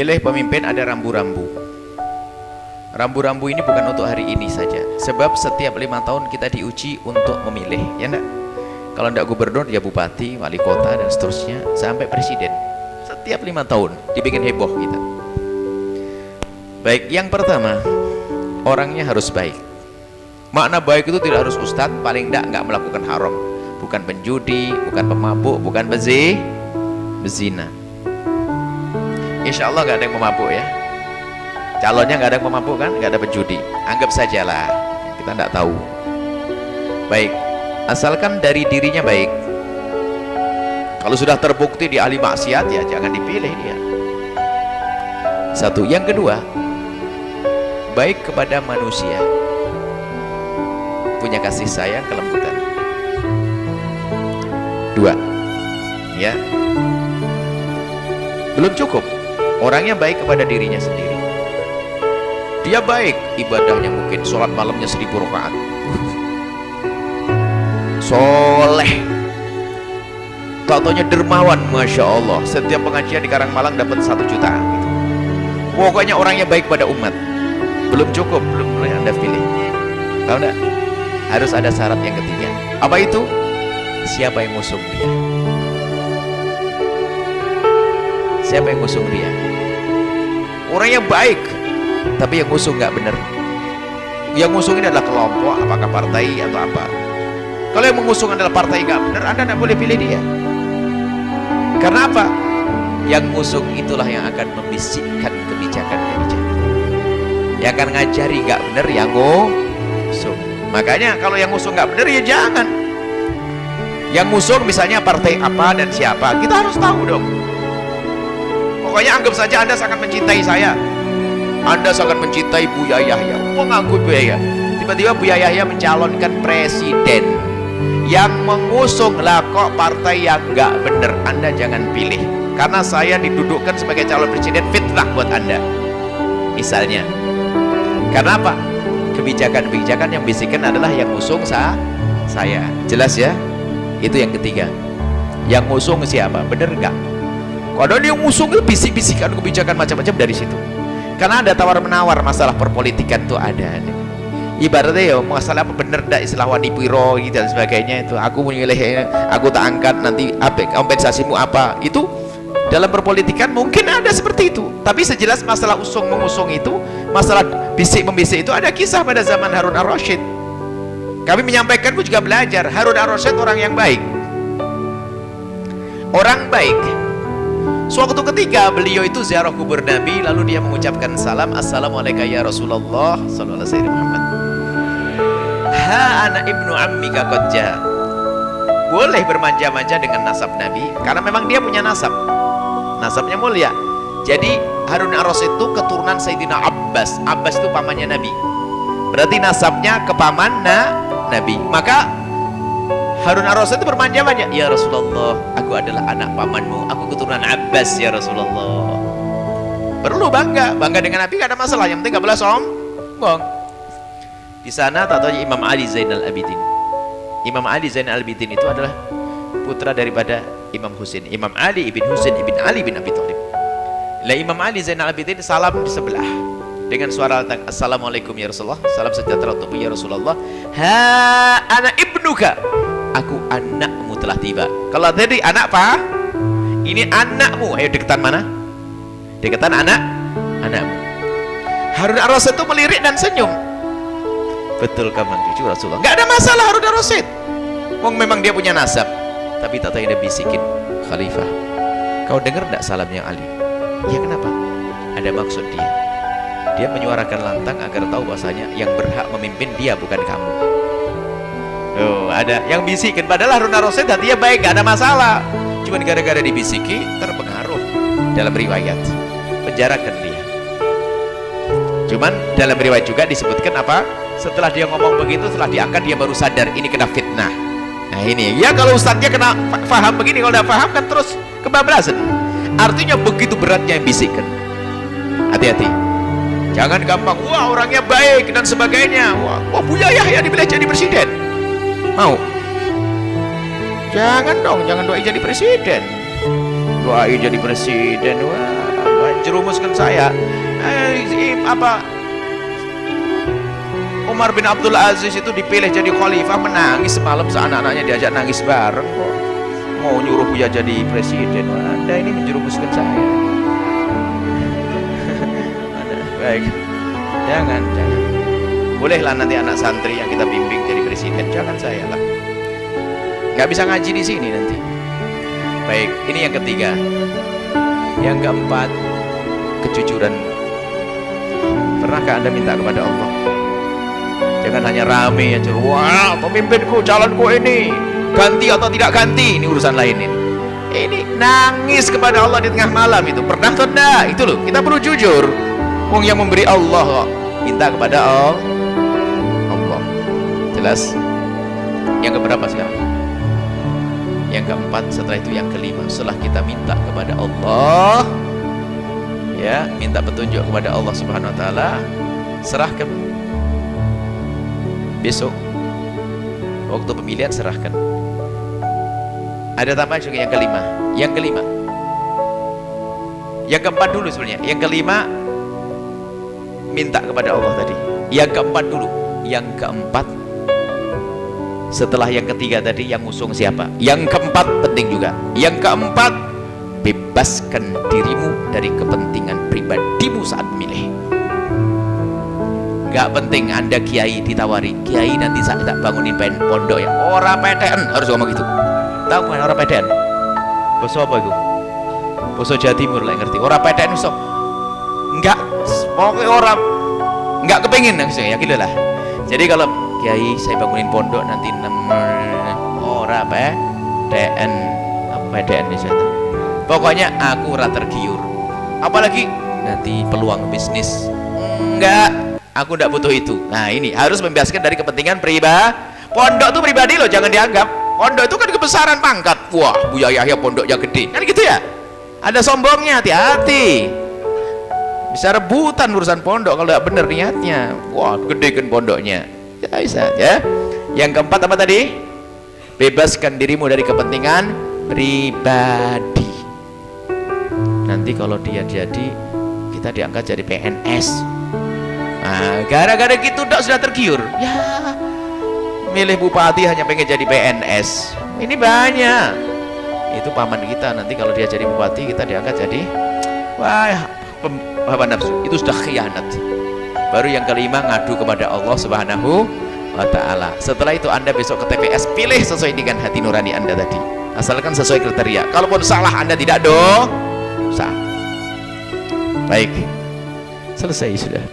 Memilih pemimpin ada rambu-rambu. Rambu-rambu ini bukan untuk hari ini saja, sebab setiap 5 tahun kita diuji untuk memilih, ya enggak? Kalau enggak gubernur, ya bupati, wali kota, dan seterusnya, sampai presiden. Setiap 5 tahun dibikin heboh kita. Baik, yang pertama, orangnya harus baik. Makna baik itu tidak harus ustadz, paling enggak melakukan haram, bukan penjudi, bukan pemabuk, bukan bezina. Insya Allah nggak ada yang memabuk ya, calonnya nggak ada yang memabuk kan, nggak ada penjudi, anggap sajalah, kita nggak tahu. Baik, asalkan dari dirinya baik. Kalau sudah terbukti di ahli maksiat, ya jangan dipilih dia. Satu. Yang kedua, baik kepada manusia, punya kasih sayang, kelembutan. Dua, ya, belum cukup. Orangnya baik kepada dirinya sendiri. Dia baik, ibadahnya mungkin sholat malamnya 1000 rakaat, soleh, taunya dermawan, masya Allah. Setiap pengajian di Karangmalang dapat 1 juta gitu. Pokoknya orangnya baik pada umat. Belum cukup, belum boleh Anda pilih. Tahu enggak? Harus ada syarat yang ketiga. Apa itu? Siapa yang ngusung dia? Siapa yang ngusung dia? Orangnya baik, tapi yang ngusung nggak bener. Yang ngusung ini adalah kelompok, apakah partai atau apa. Kalau yang mengusung adalah partai nggak bener, Anda nggak boleh pilih dia. Karena apa? Yang ngusung itulah yang akan membisikkan kebijakan-kebijakan, yang akan ngajari nggak bener yang ngusung. Makanya kalau yang ngusung nggak bener, ya jangan. Yang ngusung misalnya partai apa dan siapa, kita harus tahu dong. Pokoknya anggap saja Anda sangat mencintai saya, Anda sangat mencintai Buya Yahya, mengaku Buya Yahya. Tiba-tiba Buya Yahya mencalonkan presiden, yang mengusung lah kok partai yang nggak bener, Anda jangan pilih. Karena saya didudukkan sebagai calon presiden, fitnah buat Anda misalnya. Karena apa? Kebijakan-kebijakan yang bisikan adalah yang ngusung saya. Jelas ya? Itu yang ketiga. Yang ngusung siapa? Bener nggak? Kalau dia ngusung itu bisik-bisikan kebijakan macam-macam dari situ. Karena ada tawar-menawar, masalah perpolitikan tuh ada. Ibaratnya ya masalah apa bener ndak istilah wanipiro gitu dan sebagainya itu. Aku memilih, aku tak angkat, nanti apa kompensasimu apa? Itu dalam perpolitikan mungkin ada seperti itu. Tapi sejelas masalah usung mengusung itu, masalah bisik membisik itu ada kisah pada zaman Harun ar-Rasyid. Kami menyampaikan pun juga belajar. Harun ar-Rasyid orang yang baik. Orang baik. Suatu ketika beliau itu ziarah kubur Nabi, lalu dia mengucapkan salam, assalamualaikum ya Rasulullah sallallahu alaihi wasallam. Ha ana ibnu ammika qad jaa. Boleh bermanja-manja dengan nasab Nabi karena memang dia punya nasab. Nasabnya mulia. Jadi Harun ar-Rasyid itu keturunan Sayyidina Abbas. Abbas itu pamannya Nabi. Berarti nasabnya ke paman Nabi. Maka Harun ar-Rasyid itu bermanja-manja, ya Rasulullah, aku adalah anak pamanmu, aku keturunan Abbas ya Rasulullah. Perlu bangga dengan Nabi, gak ada masalah, yang penting gak boleh sombong. Di sana tak tahu Imam Ali Zainal Abidin. Imam Ali Zainal Abidin itu adalah putra daripada Imam Husain. Imam Ali ibn Husain ibn Ali bin Abi Thalib. Lah Imam Ali Zainal Abidin salam di sebelah dengan suara lantang, assalamualaikum ya Rasulullah, salam sejahtera untukmu ya Rasulullah. Ha ana ibnuka, aku anakmu telah tiba. Kalau tadi anak apa? Ini anakmu. Ayo deketan mana? Deketan anakmu. Harun ar-Rasyid itu melirik dan senyum. Betul kamu cucu Rasulullah. Gak ada masalah Harun ar-Rasyid. Wong memang dia punya nasab. Tapi tak tahu dia bisikin, Khalifah, kau dengar tidak salamnya Ali? Ya kenapa? Ada maksud dia. Dia menyuarakan lantang agar tahu bahasanya yang berhak memimpin dia bukan kamu. Oh, ada yang bisikin. Padahal Harun ar-Rasyid hatinya baik, gak ada masalah. Cuman gara-gara dibisiki terpengaruh. Dalam riwayat penjarakan dia. Cuman dalam riwayat juga disebutkan apa? Setelah dia ngomong begitu, setelah diangkat dia baru sadar ini kena fitnah. Nah ini ya, kalau ustadznya kena paham begini, kalau udah paham kan terus kebablasan. Artinya begitu beratnya yang bisikan. Hati-hati. Jangan gampang, wah orangnya baik dan sebagainya. Wah Buya Yahya dipilih jadi presiden. Mau? Jangan dong, jangan doain jadi presiden. Doain jadi presiden, wah menjerumuskan saya. Umar bin Abdul Aziz itu dipilih jadi khalifah, menangis semalam seanak-anaknya diajak nangis bareng kok. Mau nyuruh Buya jadi presiden. Anda ini menjerumuskan saya. Baik, jangan. Bolehlah nanti anak santri yang kita bimbing jadi presiden, jangan saya lah. Nggak bisa ngaji di sini nanti. Baik, ini yang ketiga. Yang keempat, kejujuran. Pernahkah Anda minta kepada Allah? Jangan hanya rame aja. Wah, pemimpinku, calonku ini ganti atau tidak ganti, ini urusan lain ini. Ini nangis kepada Allah di tengah malam itu. Pernah atau enggak? Itu loh, kita perlu jujur. Wong yang memberi Allah kok. Minta kepada Allah. Jelas? Yang keberapa sekarang? Yang keempat, setelah itu yang kelima. Setelah kita minta kepada Allah, ya, minta petunjuk kepada Allah Subhanahu wa taala, serahkan. Besok waktu pemilihan serahkan. Ada tambahan juga yang kelima. Yang kelima. Yang keempat dulu sebenarnya. Yang kelima minta kepada Allah tadi. Yang keempat dulu. Yang keempat setelah yang ketiga tadi, yang ngusung siapa? Yang keempat penting juga. Yang keempat, bebaskan dirimu dari kepentingan pribadimu saat memilih. Gak penting Anda kiai ditawari, kiai nanti saya tak bangunin pondok ya. Orang PTN harus ngomong gitu. Tahu kan orang PTN? Bosok apa itu? Bosok Jawa Timur lah yang ngerti. Orang PTN usok. Enggak, pokoknya orang enggak kepengin ya gitu lah. Jadi kalau kiai saya bangunin pondok nanti orang PTN, apa PTN di sana. Pokoknya aku ora tergiur. Apalagi nanti peluang bisnis. Enggak, aku enggak butuh itu. Nah, ini harus membebaskan dari kepentingan pribadi. Pondok itu pribadi loh, jangan dianggap. Pondok itu kan kebesaran pangkat. Wah, Buya Yahya pondoknya gede. Kan gitu ya? Ada sombongnya, hati-hati. Bisa rebutan urusan pondok kalau enggak benar niatnya. Wah, gedekan pondoknya. Ya bisa ya. Yang keempat apa tadi? Bebaskan dirimu dari kepentingan pribadi. Nanti kalau dia jadi, kita diangkat jadi PNS. Nah, gara-gara gitu sudah tergiur. Ya, milih bupati hanya pengen jadi PNS. Ini banyak. Itu paman kita, nanti kalau dia jadi bupati kita diangkat jadi hawa nafsu. Itu sudah khianat. Baru yang kelima, ngadu kepada Allah Subhanahu wa ta'ala. Setelah itu Anda besok ke TPS, pilih sesuai dengan hati nurani Anda tadi, asalkan sesuai kriteria. Kalaupun salah Anda tidak dosa. Baik, selesai sudah.